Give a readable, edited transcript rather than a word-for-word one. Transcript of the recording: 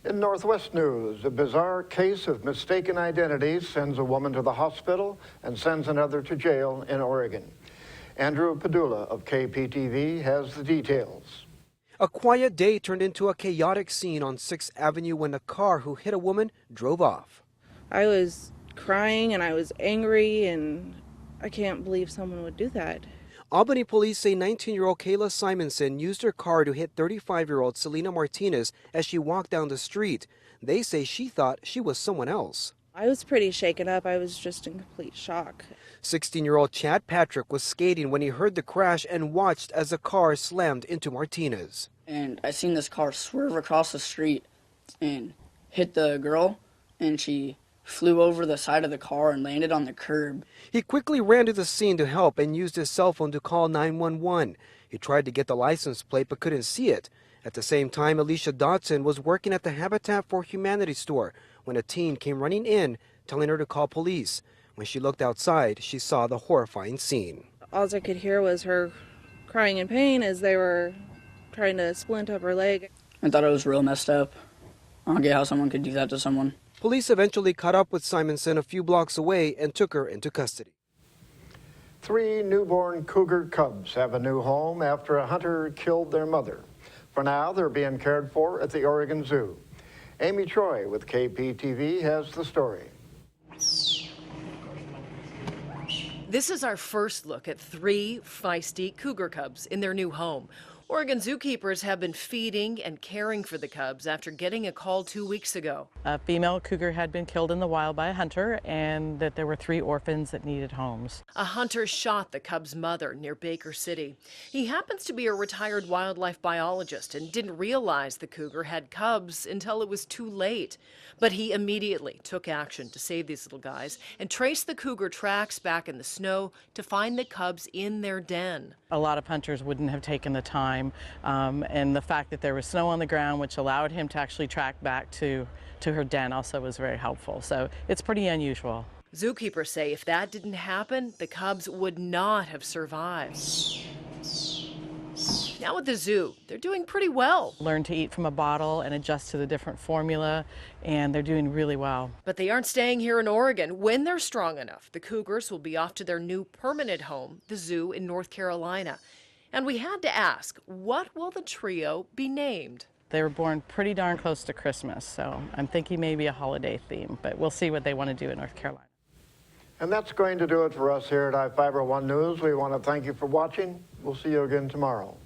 In Northwest news, a bizarre case of mistaken identity sends a woman to the hospital and sends another to jail in Oregon. Andrew Padula of KPTV has the details. A quiet day turned into a chaotic scene on 6th Avenue when a car who hit a woman drove off. I was crying and I was angry, and I can't believe someone would do that. Albany police say 19-year-old Kayla Simonson used her car to hit 35-year-old Selena Martinez as she walked down the street. They say she thought she was someone else. I was pretty shaken up. I was just in complete shock. 16-year-old Chad Patrick was skating when he heard the crash and watched as the car slammed into Martinez. And I seen this car swerve across the street and hit the girl, and she flew over the side of the car and landed on the curb. He quickly ran to the scene to help and used his cell phone to call 911. He tried to get the license plate but couldn't see it. At the same time, Alicia Dodson was working at the Habitat for Humanity store when a teen came running in, telling her to call police. When she looked outside, she saw the horrifying scene. All I could hear was her crying in pain as they were trying to splint up her leg. I thought it was real messed up. I don't get how someone could do that to someone. Police eventually caught up with Simonson a few blocks away and took her into custody. 3 newborn cougar cubs have a new home after a hunter killed their mother. For now, they're being cared for at the Oregon Zoo. Amy Troy with KPTV has the story. This is our first look at 3 feisty cougar cubs in their new home. Oregon zookeepers have been feeding and caring for the cubs after getting a call 2 weeks ago. A female cougar had been killed in the wild by a hunter, and that there were 3 orphans that needed homes. A hunter shot the cub's mother near Baker City. He happens to be a retired wildlife biologist and didn't realize the cougar had cubs until it was too late. But he immediately took action to save these little guys and traced the cougar tracks back in the snow to find the cubs in their den. A lot of hunters wouldn't have taken the time, and the fact that there was snow on the ground, which allowed him to actually track back to her den, also was very helpful. So it's pretty unusual. Zookeepers say if that didn't happen, the cubs would not have survived. Now at the zoo, they're doing pretty well. Learn to eat from a bottle and adjust to the different formula, and they're doing really well. But they aren't staying here in Oregon. When they're strong enough, the cougars will be off to their new permanent home, the zoo in North Carolina. And we had to ask, what will the trio be named? They were born pretty darn close to Christmas, so I'm thinking maybe a holiday theme, but we'll see what they want to do in North Carolina. And that's going to do it for us here at iFIBER 1 News. We want to thank you for watching. We'll see you again tomorrow.